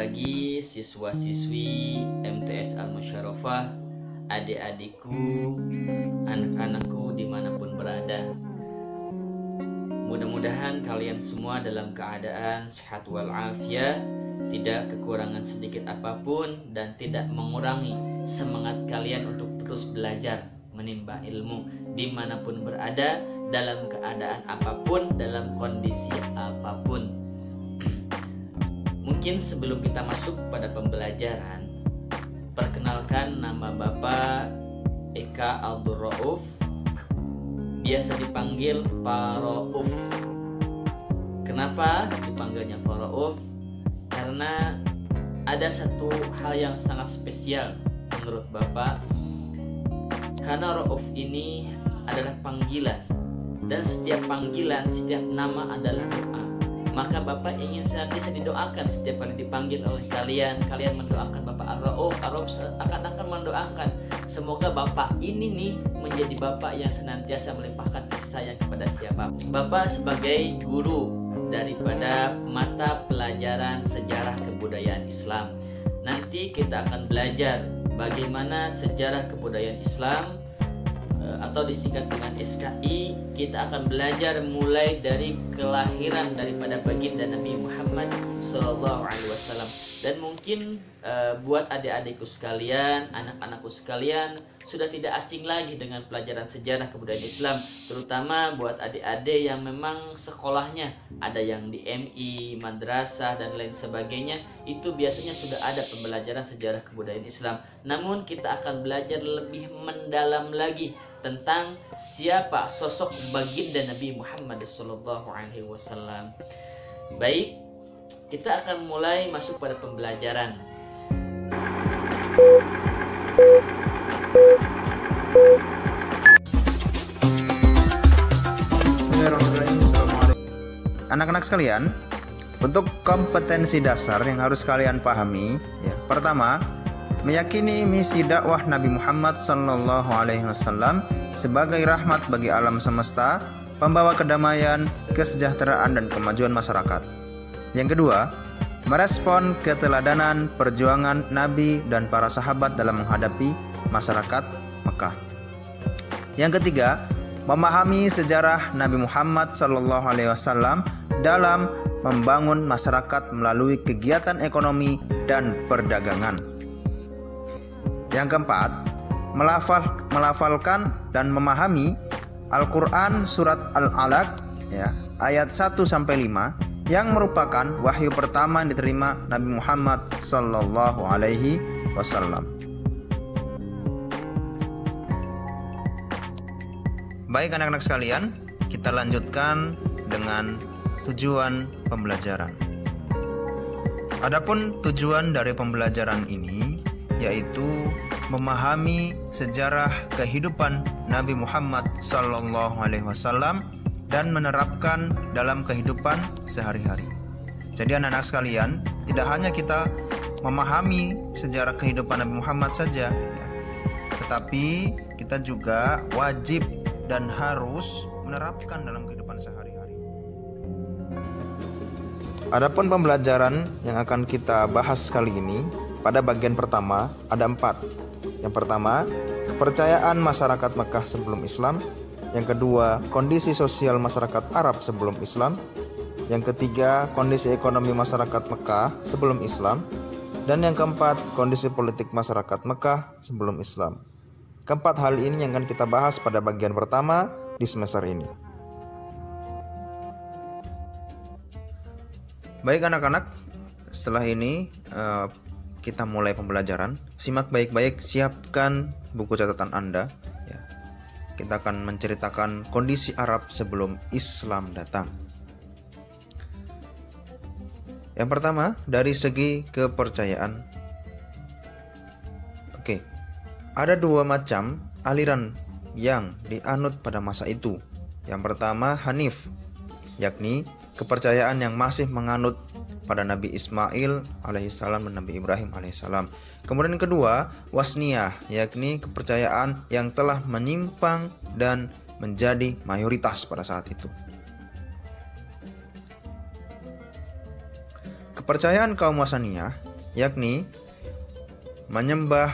lagi siswa-siswi MTS Al-Musyarafah, adik-adikku, anak-anakku dimanapun berada. Mudah-mudahan kalian semua dalam keadaan sehat walafiat, tidak kekurangan sedikit apapun, dan tidak mengurangi semangat kalian untuk terus belajar menimba ilmu dimanapun berada, dalam keadaan apapun, dalam kondisi apapun. Mungkin sebelum kita masuk pada pembelajaran, perkenalkan, nama Bapak Eka Abdul Rauf, biasa dipanggil Pak Rauf. Kenapa dipanggilnya Pak Rauf? Karena ada satu hal yang sangat spesial menurut Bapak. Karena Rauf ini adalah panggilan, dan setiap panggilan, setiap nama adalah doa. Maka Bapak ingin senantiasa didoakan setiap kali dipanggil oleh kalian. Kalian mendoakan Bapak Ar-Rauf. Ar-Rauf akan mendoakan semoga Bapak ini nih menjadi Bapak yang senantiasa melimpahkan kasih sayang kepada siapa. Bapak sebagai guru daripada mata pelajaran sejarah kebudayaan Islam. Nanti kita akan belajar bagaimana sejarah kebudayaan Islam, atau disingkat dengan SKI. Kita akan belajar mulai dari kelahiran daripada baginda Nabi Muhammad SAW. Dan mungkin buat adik-adikku sekalian, anak-anakku sekalian, sudah tidak asing lagi dengan pelajaran sejarah kebudayaan Islam, terutama buat adik-adik yang memang sekolahnya ada yang di MI, madrasah, dan lain sebagainya. Itu biasanya sudah ada pembelajaran sejarah kebudayaan Islam. Namun kita akan belajar lebih mendalam lagi tentang siapa sosok baginda Nabi Muhammad SAW. Baik, kita akan mulai masuk pada pembelajaran. Anak-anak sekalian, untuk kompetensi dasar yang harus kalian pahami, ya, pertama, meyakini misi dakwah Nabi Muhammad SAW sebagai rahmat bagi alam semesta, pembawa kedamaian, kesejahteraan, dan kemajuan masyarakat. Yang kedua, merespon keteladanan perjuangan Nabi dan para sahabat dalam menghadapi masyarakat Mekah. Yang ketiga, memahami sejarah Nabi Muhammad SAW dalam membangun masyarakat melalui kegiatan ekonomi dan perdagangan. Yang keempat, melafalkan dan memahami Al-Quran surat Al-Alaq, ya, ayat 1-5, yang merupakan wahyu pertama yang diterima Nabi Muhammad SAW. Baik anak-anak sekalian, kita lanjutkan dengan tujuan pembelajaran. Adapun tujuan dari pembelajaran ini yaitu memahami sejarah kehidupan Nabi Muhammad SAW dan menerapkan dalam kehidupan sehari-hari. Jadi anak-anak sekalian, tidak hanya kita memahami sejarah kehidupan Nabi Muhammad saja, ya, tetapi kita juga wajib dan harus menerapkan dalam kehidupan sehari-hari. Adapun pembelajaran yang akan kita bahas kali ini, pada bagian pertama ada 4. Yang pertama, kepercayaan masyarakat Mekah sebelum Islam. Yang kedua, kondisi sosial masyarakat Arab sebelum Islam. Yang ketiga, kondisi ekonomi masyarakat Mekah sebelum Islam. Dan yang keempat, kondisi politik masyarakat Mekah sebelum Islam. Keempat hal ini yang akan kita bahas pada bagian pertama di semester ini. Baik anak-anak, setelah ini kita mulai pembelajaran. Simak baik-baik, siapkan buku catatan Anda. Kita akan menceritakan kondisi Arab sebelum Islam datang. Yang pertama, dari segi kepercayaan. Oke, ada 2 macam aliran yang dianut pada masa itu. Yang pertama, Hanif, yakni kepercayaan yang masih menganut pada Nabi Ismail alaihissalam dan Nabi Ibrahim alaihissalam. Kemudian kedua, Wasniyah, yakni kepercayaan yang telah menyimpang dan menjadi mayoritas pada saat itu. Kepercayaan kaum Wasniyah yakni menyembah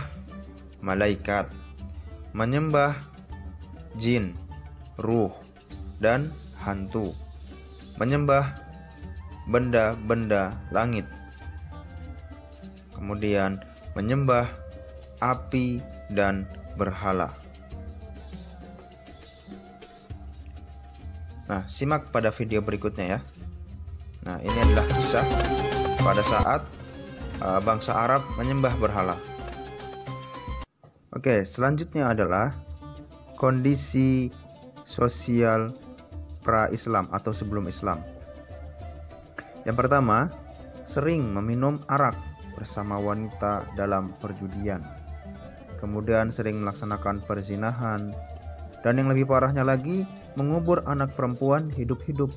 malaikat, menyembah jin, ruh, dan hantu, menyembah benda-benda langit, kemudian menyembah api dan berhala. Nah, simak pada video berikutnya ya. Nah, ini adalah kisah pada saat bangsa Arab menyembah berhala. Oke, selanjutnya adalah kondisi sosial pra-Islam atau sebelum Islam. Yang pertama, sering meminum arak bersama wanita dalam perjudian. Kemudian sering melaksanakan perzinahan. Dan yang lebih parahnya lagi, mengubur anak perempuan hidup-hidup,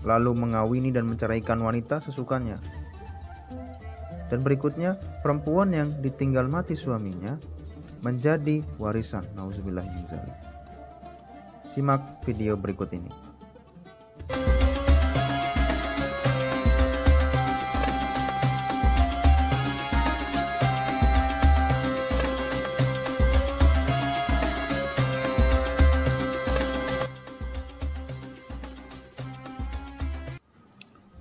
lalu mengawini dan menceraikan wanita sesukanya. Dan berikutnya, perempuan yang ditinggal mati suaminya menjadi warisan. Nauzubillah min dzalik. Simak video berikut ini.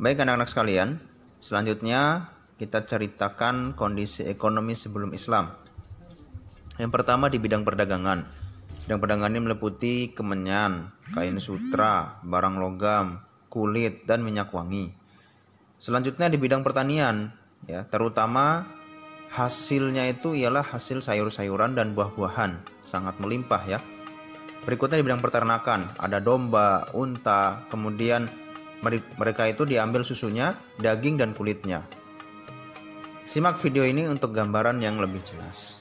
Baik anak-anak sekalian, selanjutnya kita ceritakan kondisi ekonomi sebelum Islam. Yang pertama di bidang perdagangan. Bidang perdagangan ini meliputi kemenyan, kain sutra, barang logam, kulit, dan minyak wangi. Selanjutnya di bidang pertanian, ya, terutama hasilnya itu ialah hasil sayur-sayuran dan buah-buahan, sangat melimpah ya. Berikutnya di bidang peternakan, ada domba, unta, kemudian mereka itu diambil susunya, daging, dan kulitnya. Simak video ini untuk gambaran yang lebih jelas.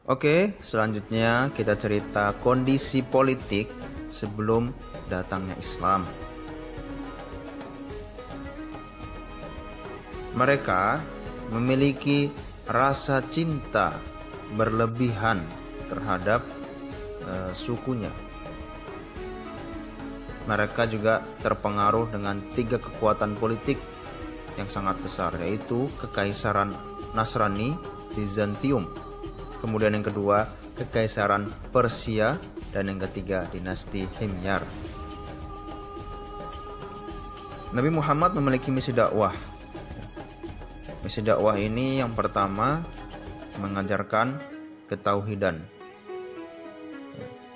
Oke, selanjutnya kita cerita kondisi politik sebelum datangnya Islam. Mereka memiliki rasa cinta berlebihan terhadap sukunya. Mereka juga terpengaruh dengan 3 kekuatan politik yang sangat besar, yaitu Kekaisaran Nasrani Bizantium, kemudian yang kedua Kekaisaran Persia, dan yang ketiga dinasti Himyar. Nabi Muhammad memiliki misi dakwah. Misi dakwah ini yang pertama mengajarkan ketauhidan.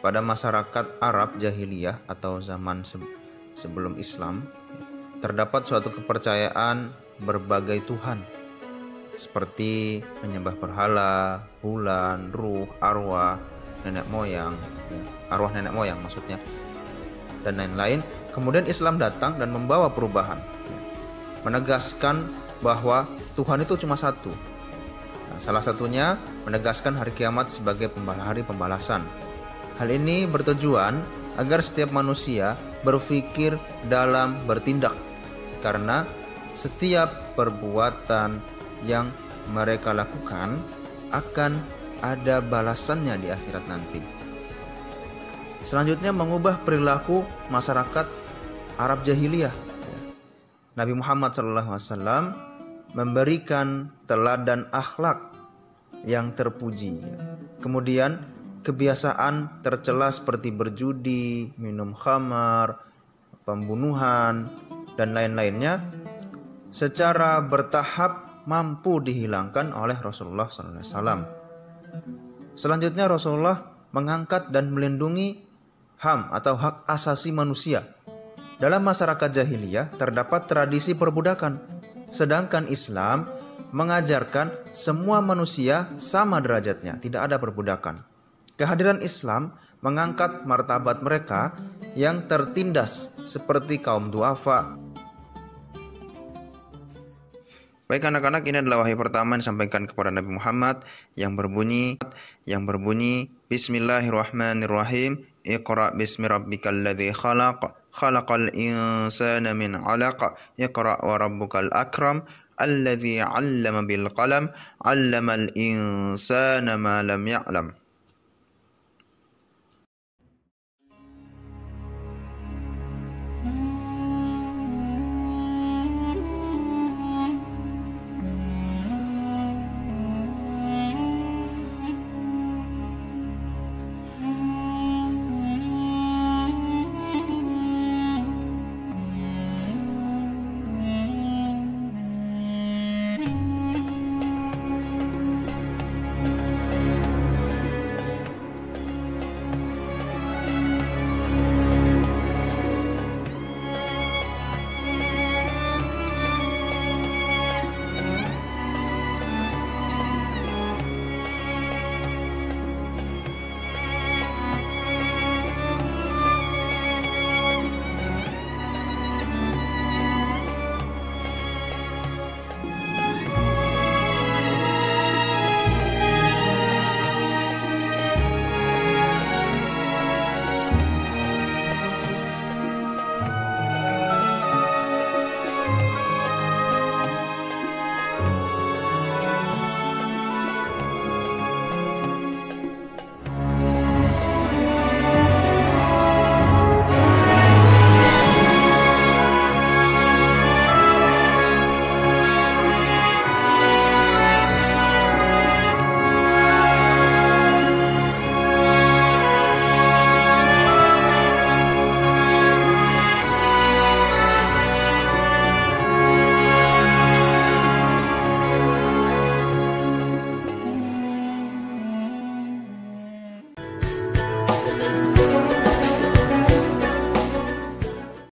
Pada masyarakat Arab jahiliyah atau zaman sebelum Islam, terdapat suatu kepercayaan berbagai Tuhan, seperti menyembah berhala, bulan, ruh, arwah nenek moyang, arwah nenek moyang maksudnya, dan lain-lain. Kemudian Islam datang dan membawa perubahan, menegaskan bahwa Tuhan itu cuma satu. Nah, salah satunya menegaskan hari kiamat sebagai hari pembalasan. Hal ini bertujuan agar setiap manusia berpikir dalam bertindak, karena setiap perbuatan yang mereka lakukan akan ada balasannya di akhirat nanti. Selanjutnya mengubah perilaku masyarakat Arab jahiliyah. Nabi Muhammad SAW memberikan teladan akhlak yang terpuji. Kemudian kebiasaan tercela seperti berjudi, minum khamar, pembunuhan, dan lain-lainnya secara bertahap mampu dihilangkan oleh Rasulullah SAW. Selanjutnya Rasulullah mengangkat dan melindungi HAM atau hak asasi manusia. Dalam masyarakat jahiliyah terdapat tradisi perbudakan, sedangkan Islam mengajarkan semua manusia sama derajatnya, tidak ada perbudakan. Kehadiran Islam mengangkat martabat mereka yang tertindas seperti kaum duafa. Baik anak-anak, ini adalah wahyu pertama yang disampaikan kepada Nabi Muhammad yang berbunyi Bismillahirrahmanirrahim. Iqra bismi rabbikal ladzi khalaq, khalaqal insana min 'alaq, iqra wa rabbukal akram, alladzi 'allama bil qalam, 'allamal insana ma lam ya'lam.